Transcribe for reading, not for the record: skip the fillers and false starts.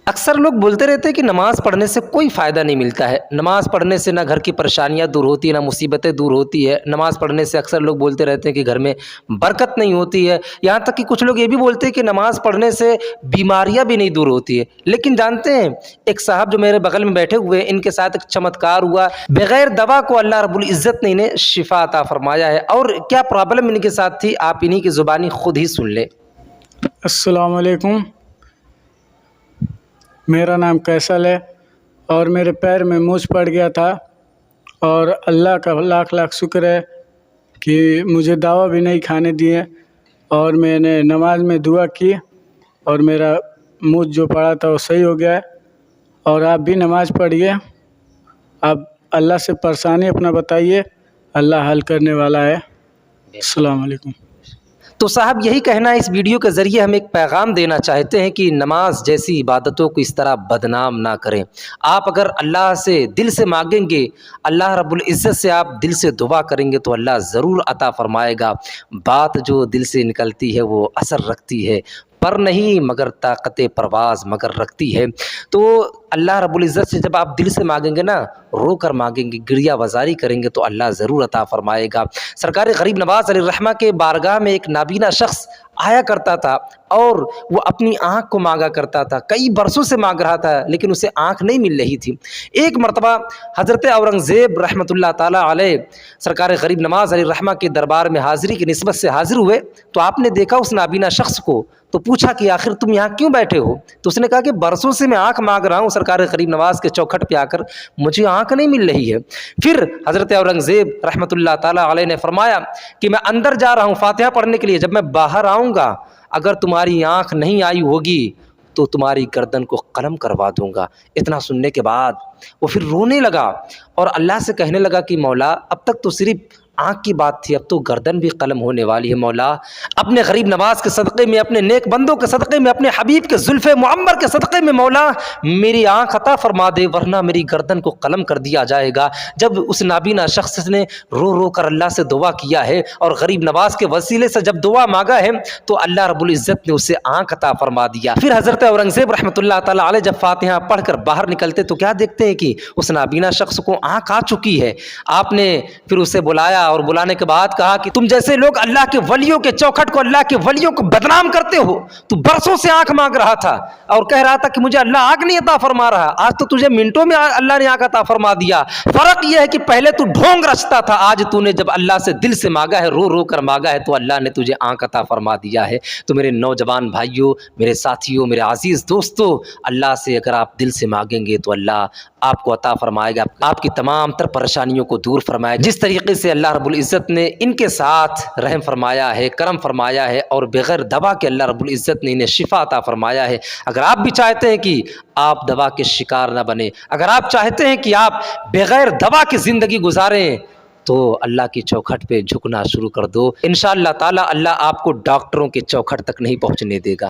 اکثر لوگ بولتے رہتے ہیں کہ نماز پڑھنے سے کوئی فائدہ نہیں ملتا ہے، نماز پڑھنے سے نہ گھر کی پریشانیاں دور ہوتی ہیں، نہ مصیبتیں دور ہوتی ہے، نماز پڑھنے سے اکثر لوگ بولتے رہتے ہیں کہ گھر میں برکت نہیں ہوتی ہے، یہاں تک کہ کچھ لوگ یہ بھی بولتے ہیں کہ نماز پڑھنے سے بیماریاں بھی نہیں دور ہوتی ہے۔ لیکن جانتے ہیں ایک صاحب جو میرے بغل میں بیٹھے ہوئے ہیں، ان کے ساتھ ایک چمتکار ہوا، بغیر دوا کو اللہ رب العزت نے انہیں شفا عطا فرمایا ہے، اور کیا پرابلم ان کے ساتھ تھی آپ انہی کی زبانی خود ہی سن لیں۔ السلام علیکم، میرا نام کیسل ہے اور میرے پیر میں موچ پڑ گیا تھا، اور اللہ کا لاکھ لاکھ شکر ہے کہ مجھے دوا بھی نہیں کھانے دیے، اور میں نے نماز میں دعا کی اور میرا موچ جو پڑا تھا وہ صحیح ہو گیا ہے۔ اور آپ بھی نماز پڑھیے، آپ اللہ سے پریشانی اپنا بتائیے، اللہ حل کرنے والا ہے۔ السلام علیکم۔ تو صاحب یہی کہنا ہے، اس ویڈیو کے ذریعے ہم ایک پیغام دینا چاہتے ہیں کہ نماز جیسی عبادتوں کو اس طرح بدنام نہ کریں۔ آپ اگر اللہ سے دل سے مانگیں گے، اللہ رب العزت سے آپ دل سے دعا کریں گے تو اللہ ضرور عطا فرمائے گا۔ بات جو دل سے نکلتی ہے وہ اثر رکھتی ہے، پر نہیں مگر طاقت پرواز مگر رکھتی ہے۔ تو اللہ رب العزت سے جب آپ دل سے مانگیں گے نا، رو کر مانگیں گے، گریہ وزاری کریں گے تو اللہ ضرور عطا فرمائے گا۔ سرکار غریب نواز علیہ الرحمہ کے بارگاہ میں ایک نابینا شخص آیا کرتا تھا اور وہ اپنی آنکھ کو مانگا کرتا تھا، کئی برسوں سے مانگ رہا تھا لیکن اسے آنکھ نہیں مل رہی تھی۔ ایک مرتبہ حضرت اورنگزیب رحمۃ اللہ تعالیٰ علیہ سرکار غریب نواز علیہ الرحمہ کے دربار میں حاضری کی نسبت سے حاضر ہوئے تو آپ نے دیکھا اس نابینا شخص کو، تو پوچھا کہ آخر تم یہاں کیوں بیٹھے ہو؟ تو اس نے کہا کہ برسوں سے میں آنکھ مانگ رہا ہوں سرکار غریب نواز کے چوکھٹ پہ آ کر، مجھے آنکھ نہیں مل رہی ہے۔ پھر حضرت اورنگزیب رحمۃ اللہ تعالیٰ علیہ نے فرمایا کہ میں اندر جا رہا ہوں فاتحہ پڑھنے کے لیے، جب میں باہر آؤں گا اگر تمہاری آنکھ نہیں آئی ہوگی تو تمہاری گردن کو قلم کروا دوں گا۔ اتنا سننے کے بعد وہ پھر رونے لگا اور اللہ سے کہنے لگا کہ مولا اب تک تو صرف آنکھ کی بات تھی، اب تو گردن بھی قلم ہونے والی ہے۔ مولا اپنے غریب نواز کے صدقے میں، اپنے نیک بندوں کے صدقے میں، اپنے حبیب کے زلف معمر کے صدقے میں مولا میری آنکھ عطا فرما دے، ورنہ میری گردن کو قلم کر دیا جائے گا۔ جب اس نابینا شخص نے رو رو کر اللہ سے دعا کیا ہے اور غریب نواز کے وسیلے سے جب دعا مانگا ہے تو اللہ رب العزت نے اسے آنکھ عطا فرما دیا۔ پھر حضرت اورنگزیب رحمۃ اللہ تعالیٰ علیہ جب فاتحہ پڑھ کر باہر نکلتے تو کیا دیکھتے ہیں کہ اس نابینا شخص کو آنکھ آ چکی ہے۔ آپ نے پھر اسے بلایا اور بلانے کے بعد کہا کہ تم جیسے لوگ اللہ کے ولیوں کے چوکھٹ کو، اللہ کے ولیوں کو بدنام کرتے ہو، تو برسوں سے آنکھ مانگ رہا تھا اور کہہ رہا تھا کہ مجھے اللہ آنکھ نہیں عطا فرما رہا، آج تو تجھے منٹوں میں اللہ نے آنکھ عطا فرما دیا۔ فرق یہ ہے کہ پہلے تو ڈھونگ رچتا تھا، آج تو نے جب اللہ سے دل سے مانگا ہے، رو رو کر مانگا ہے تو اللہ نے تجھے آنکھ عطا فرما دیا ہے۔ تو میرے نوجوان بھائیوں، میرے ساتھیوں، میرے عزیز دوستوں، اللہ سے اگر آپ دل سے مانگیں گے تو اللہ آپ کو عطا فرمائے گا، آپ کی تمام تر پریشانیوں کو دور فرمائے گا۔ جس طریقے سے اللہ رب العزت نے ان کے ساتھ رحم فرمایا ہے، کرم فرمایا ہے اور بغیر دوا کے اللہ رب العزت نے انہیں شفا عطا فرمایا ہے، اگر آپ بھی چاہتے ہیں کہ آپ دوا کے شکار نہ بنیں، اگر آپ چاہتے ہیں کہ آپ بغیر دوا کی زندگی گزاریں تو اللہ کی چوکھٹ پہ جھکنا شروع کر دو، انشاءاللہ تعالی اللہ آپ کو ڈاکٹروں کے چوکھٹ تک نہیں پہنچنے دے گا۔